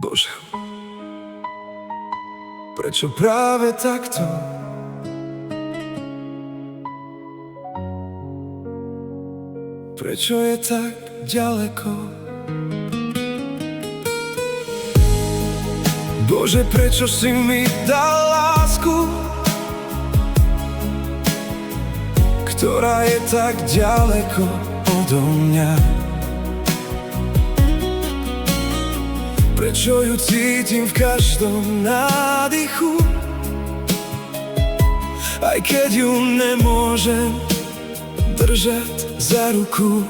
Bože, prečo práve takto? Prečo je tak ďaleko? Bože, prečo si mi dal lásku, ktorá je tak ďaleko odo mňa? Prečo ju cítim v každom nádychu, aj keď ju nemôžem držať za ruku?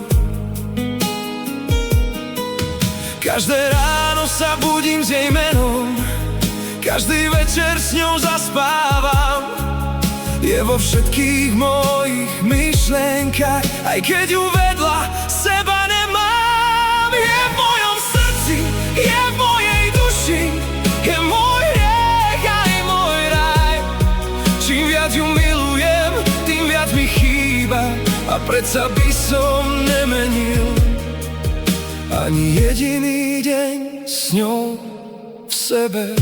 Každé ráno sa budím s jej menom, každý večer s ňou zaspávam. Je vo všetkých mojich myšlienkach, aj keď ju vedľa seba nemám. Je v mojom srdci, je v mojej duši, je môj hriech aj môj raj. Čím viac ju milujem, tým viac mi chýba, a predsa by som nemenil ani jediný deň s ňou v sebe.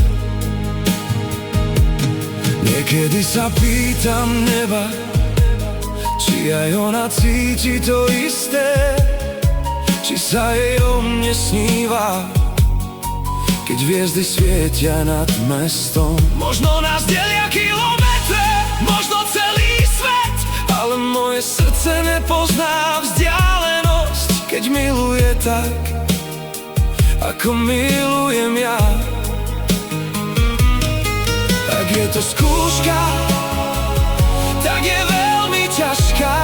Niekedy sa pýtam neba, či aj ona cíti to isté, či sa jej o mne sníva, keď hviezdy svietia nad mestom. Možno nás delia kilometre, možno celý svet, ale moje srdce nepozná vzdialenosť, keď miluje tak, ako milujem ja. Ak je to skúška, tak je veľmi ťažká.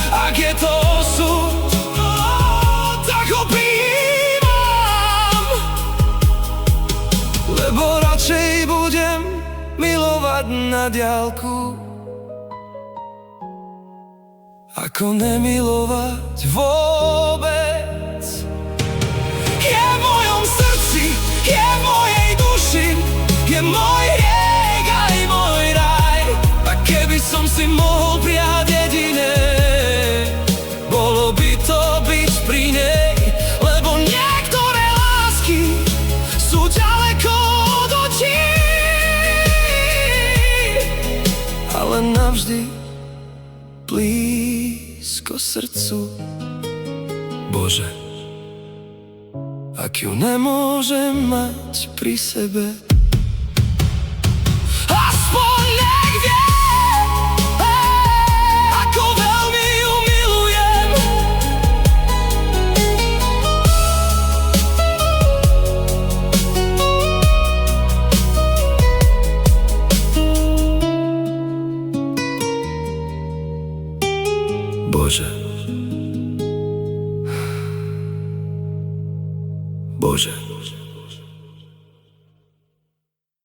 Ak je to osud, tak ho prijímam, lebo radšej budem milovať na diaľku, ako nemilovať vôbec. Je v mojom srdci, je v mojej duši, je môj hriech aj môj raj. A keby som si mohol prijať jediné, bolo by to byť pri nej, lebo niektoré lásky sú ďaleko od očí, ale navždy blízko srdcu. Bože, ak ju nemôžem mať pri sebe, aspoň nech vie, ako veľmi ju milujem. Bože, Bože,